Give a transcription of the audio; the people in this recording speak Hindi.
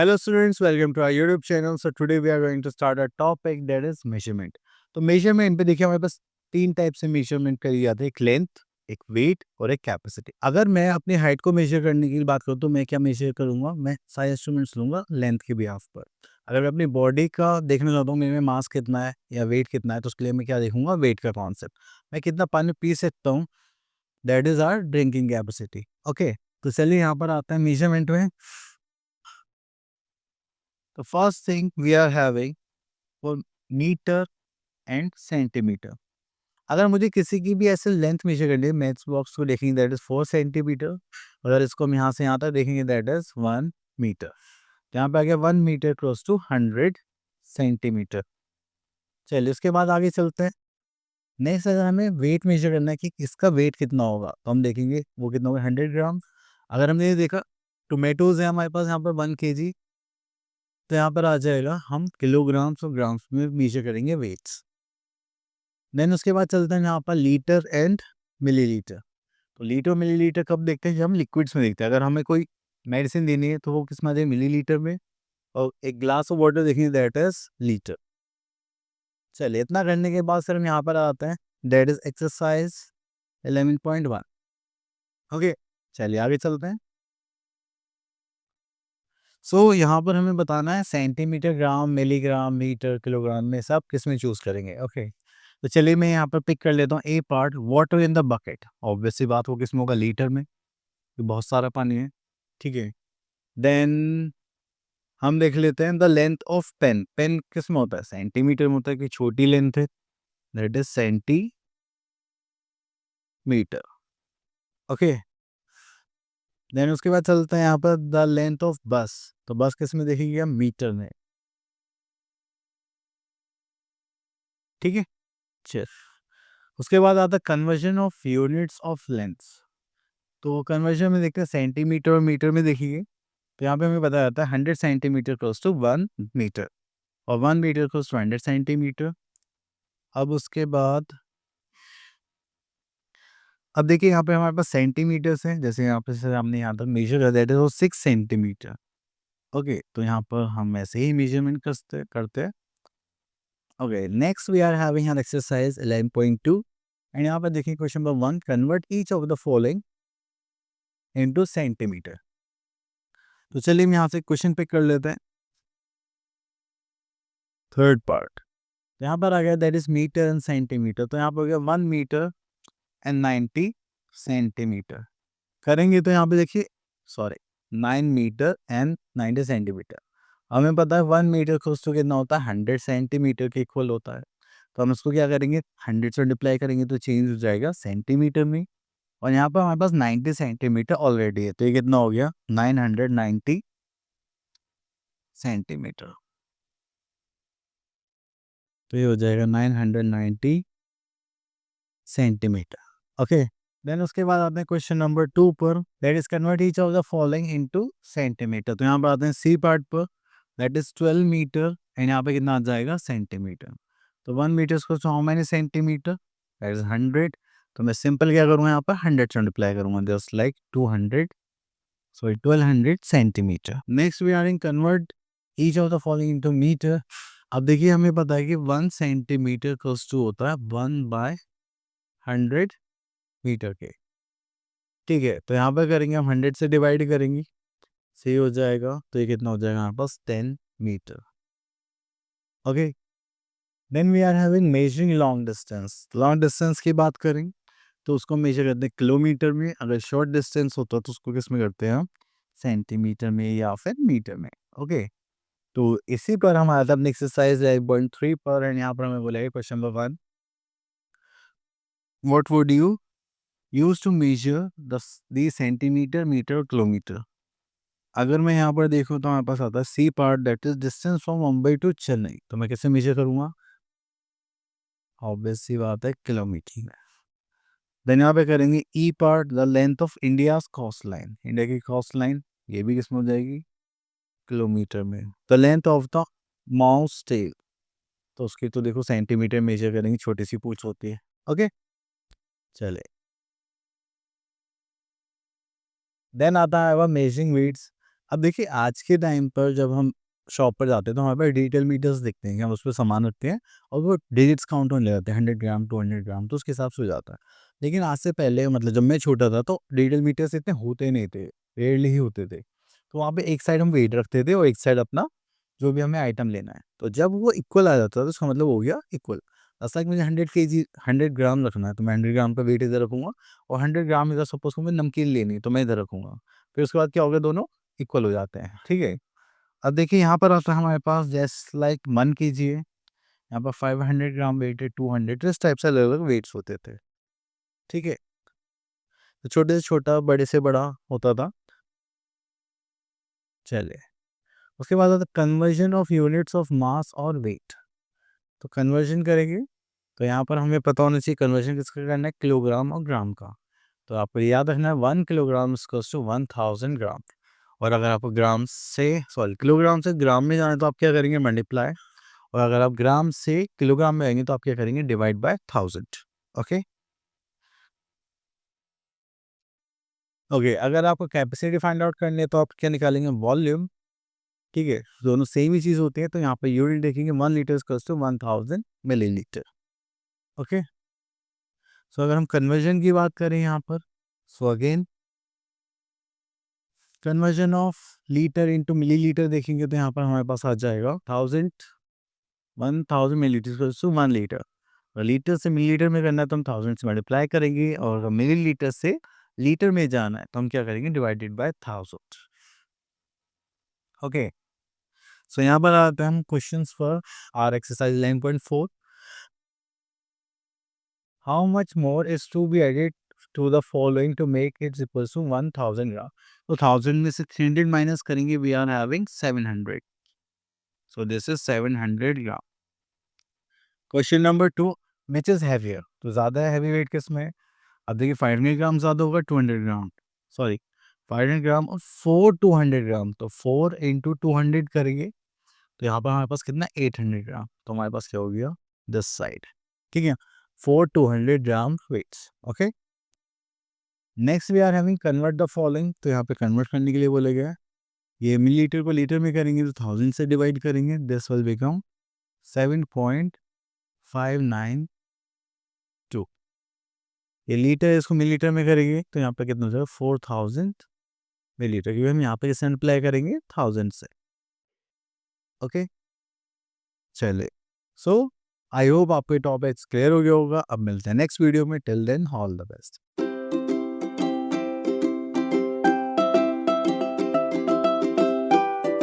Hello students, welcome to our YouTube channel. So today we are going to start a topic that is measurement. तो measurement पे देखिए हमारे पास तीन टाइप से measurement करी जाती है, एक लेंथ, एक वेट और एक कैपेसिटी। अगर मैं अपनी हाइट को मेजर करने की बात करूँ तो मैं क्या मेजर करूंगा, मैं सारे इंस्ट्रूमेंट्स लूंगा लेंथ के बिहाफ पर। अगर मैं अपनी बॉडी का देखना चाहता हूँ मेरे में मास कितना है या वेट कितना है तो उसके लिए मैं क्या देखूंगा, वेट का कॉन्सेप्ट। मैं कितना पानी पी सकता हूँ, that is our drinking capacity. Okay, तो चलिए यहाँ पर आता है मेजरमेंट में। The first thing we are having for metre and centimetre. अगर मुझे किसी की भी ऐसे लेंथ मेजर करनी है, मैथ्स बॉक्स को देखेंगे दैट इज 4 सेंटीमीटर। अगर इसको हम यहाँ से यहाँ तक देखेंगे दैट इज 1 मीटर। यहाँ पे आ गया 1 मीटर क्लोज टू 100 सेंटीमीटर। चलिए उसके बाद आगे चलते हैं। नेक्स्ट अगर हमें वेट मेजर करना है कि इसका वेट कितना होगा तो हम देखेंगे वो कितना होगा, 100 ग्राम। अगर हमने ये देखा टोमेटोज है हमारे पास यहाँ पर 1 kg, तो यहाँ पर आ जाएगा हम किलोग्राम्स और ग्राम्स में मेजर करेंगे वेट्स। देन उसके बाद चलते हैं यहाँ पर लीटर एंड मिलीलीटर। तो लीटर मिलीलीटर कब देखते हैं, जब हम लिक्विड्स में देखते हैं। अगर हमें कोई मेडिसिन देनी है तो वो किस में आ जाएगी, मिलीलीटर में। और एक ग्लास ऑफ वाटर देखेंगे दैट इज लीटर। चलिए इतना करने के बाद सर हम यहाँ पर आते हैं, दैट इज एक्सरसाइज 11.1। ओके, चलिए आगे चलते हैं। सो यहाँ पर हमें बताना है सेंटीमीटर, ग्राम, मिलीग्राम, मीटर, किलोग्राम में सब किस में चूज करेंगे। ओके, तो चलिए मैं यहाँ पर पिक कर लेता हूँ A part, water in the bucket. Obviously बात वो किस में होगा, लीटर में, तो बहुत सारा पानी है। ठीक है, देन हम देख लेते हैं the length of pen. Pen किस में होता है, सेंटीमीटर में होता है कि छोटी लेंथ है, that is centimetre. Okay, then उसके बाद चलते हैं यहाँ पर द लेंथ ऑफ बस। तो बस किस में देखिएगा, मीटर में। ठीक है, चल उसके बाद आता है conversion of units of length. तो कन्वर्जन में देखते हैं सेंटीमीटर और मीटर में देखिए। तो यहाँ पे हमें बताया जाता है 100 सेंटीमीटर क्लोज टू 1 मीटर और 1 मीटर क्लोज टू 100 सेंटीमीटर। अब उसके बाद अब देखिए यहाँ पे हमारे पास सेंटीमीटर्स हैं, जैसे यहाँ पे से हमने यहाँ तक मेजर कर दिया था 6 सेंटीमीटर। ओके, तो यहाँ पर हम ऐसे ही मेजरमेंट करते हैं। Okay, next we are having an exercise 11.2 and यहाँ पर देखिए question number 1, convert each of the following into centimetre. तो चलिए हम यहाँ से क्वेश्चन पिक कर लेते हैं। थर्ड पार्ट, तो यहाँ पर आ गया that is metre and centimetre. तो यहाँ पर हो गया 1 मीटर एंड 90 सेंटीमीटर। करेंगे तो यहाँ पे देखिए, सॉरी, 9 मीटर एंड 90 सेंटीमीटर। हमें पता है 1 मीटर क्लोज टू कितना होता है, 100 सेंटीमीटर के इक्वल होता है। तो हम इसको क्या करेंगे, 100 से मल्टीप्लाई करेंगे तो चेंज हो जाएगा सेंटीमीटर में। और यहाँ पर हमारे पास 90 सेंटीमीटर ऑलरेडी है, तो ये कितना हो गया, 990 सेंटीमीटर। तो ये हो जाएगा 990 सेंटीमीटर। ओके, देन उसके बाद आते हैं क्वेश्चन नंबर 2 पर, that is convert each of the following into centimetre. तो यहाँ पर आते हैं सी पार्ट पर, दैट इज 12 मीटर एंड यहाँ पे कितना आ जाएगा, सेंटीमीटर। तो 1 मीटर को how many centimetre, that is 100। तो मैं सिंपल क्या करूँगा, यहाँ पर 100 से मल्टीप्लाई करूँगा, just like 200, sorry 1200 centimetre. Next we are in convert each of the following into metre. अब देखिए हमें पता है कि 1 सेंटीमीटर क्लोज टू होता है 1/100 मीटर के। ठीक है, तो यहाँ पर करेंगे हम 100 से डिवाइड करेंगे, सही हो जाएगा। तो ये कितना हो जाएगा हमारे पास, 10 metre. Okay, then we are having measuring long distance. Long distance की बात करें तो उसको मेजर करते हैं किलोमीटर में। अगर शॉर्ट डिस्टेंस होता है तो उसको किस में करते हैं हम, सेंटीमीटर में या फिर मीटर में। ओके, तो इसी पर हम आते हैं अपनी एक्सरसाइज 1.3 पर एंड यहाँ पर हमें बोलेगा question number 1, what would you use to measure the centimetre, metre और किलोमीटर। अगर मैं यहाँ पर देखूँ तो हमारे पास आता है C part, that is distance from Mumbai to Chennai. तो मैं कैसे मेजर करूँगा, ऑब्वियस सी बात है किलोमीटर में। देन यहाँ पे करेंगे E part, the length of India's coast line. India की कोस्ट लाइन ये भी किस में हो जाएगी, किलोमीटर में। The length of the mouse tail, तो उसकी तो देखो सेंटीमीटर मेजर करेंगे, छोटी सी पूछ होती है। ओके, चले देन आता है वह मेजरिंग वेट्स। अब देखिए आज के टाइम पर जब हम शॉप पर जाते हैं तो हमारे पास डिजिटल मीटर्स दिखते हैं कि हम उस पे सामान रखते हैं और वो डिजिट्स काउंट होने लगते हैं 100 ग्राम 200 ग्राम तो उसके हिसाब से हो जाता है। लेकिन आज से पहले मतलब जब मैं छोटा था तो डिजिटल मीटर्स इतने होते नहीं थे, रेयरली ही होते थे। तो वहाँ पे एक साइड हम वेट रखते थे और एक साइड अपना जो भी हमें आइटम लेना है। तो जब वो इक्वल आ जाता था तो उसका मतलब हो गया इक्वल। जैसा कि मुझे 100 केजी 100 ग्राम रखना है तो मैं 100 ग्राम का वेट इधर रखूँगा और 100 ग्राम इधर सपोज़ मुझे नमकीन लेनी है तो मैं इधर रखूँगा। फिर उसके बाद क्या होगा दोनों इक्वल हो जाते हैं, ठीक है? अब देखिए यहाँ पर आता है हमारे पास जस्ट लाइक 1 केजी है, यहाँ पर 500 ग्राम वेट है, 200 तो इस टाइप से अलग-अलग वेट्स होते थे, ठीक है? तो छोटे से छोटा, बड़े से बड़ा होता था। चलिए, उसके बाद आता है conversion of units of mass और वेट। तो कन्वर्जन करेंगे, तो यहाँ पर हमें पता होना चाहिए कन्वर्जन किसका करना है किलोग्राम और ग्राम का। तो आपको याद रखना है 1 किलोग्राम इज़ इक्वल्स टू 1000 ग्राम और अगर आपको ग्राम से सॉरी किलोग्राम से ग्राम में जाना है तो आप क्या करेंगे मल्टीप्लाई और अगर आप ग्राम से किलोग्राम में आएँगे तो आप क्या करेंगे डिवाइड बाय 1000 ओके? ओके, अगर आपको कैपेसिटी फाइंड आउट करनी है तो आप क्या निकालेंगे वॉल्यूम, ठीक है? दोनों सेम ही चीज़ होती है तो यहाँ पे यूनिट देखेंगे 1 litre is equals to 1000 millilitre okay? So अगर हम कन्वर्जन की बात करें यहाँ पर so again conversion of litre into millilitre देखेंगे तो यहाँ पर हमारे पास आ जाएगा 1000 मिलीलीटर इक्वल्स टू 1 लीटर। और लीटर से मिलीलीटर में करना है तो हम 1000 से मल्टीप्लाई करेंगे और अगर मिलीलीटर से लीटर में जाना है तो हम क्या करेंगे डिवाइडेड बाय 1000 ओके। सो यहाँ पर आते हैं हम क्वेश्चंस पर our exercise 9.4 how much more is to be added to the following to make it equals to 1000 gram. तो 1000 में से 300 माइनस करेंगे we are having 700 so this is 700 gram. Question number 2 which is heavier तो ज़्यादा हैवी वेट किस में है? अब देखिए 500 ग्राम ज़्यादा होगा 200 ग्राम सॉरी 500 ग्राम और 4 200 ग्राम तो 4 इंटू 200 करेंगे तो यहाँ पर हमारे पास कितना 800 ग्राम तो हमारे पास क्या हो गया दिस साइड ठीक है 4 200 gram weights okay. Next we are having convert the following तो यहाँ पे कन्वर्ट करने के लिए बोला गया है ये मिलीलीटर को लीटर में करेंगे तो 1000 से डिवाइड करेंगे दिस विल बिकम 7.592 ये लीटर इसको मिलीलीटर में करेंगे तो यहाँ पे कितना हो जाएगा 4000 मिलीलीटर क्योंकि हम यहाँ पे किससे अप्लाई करेंगे 1000 से ओके। चलिए सो आई होप आपको ये टॉपिक्स क्लियर हो गया होगा अब मिलते हैं नेक्स्ट वीडियो में till then all the best.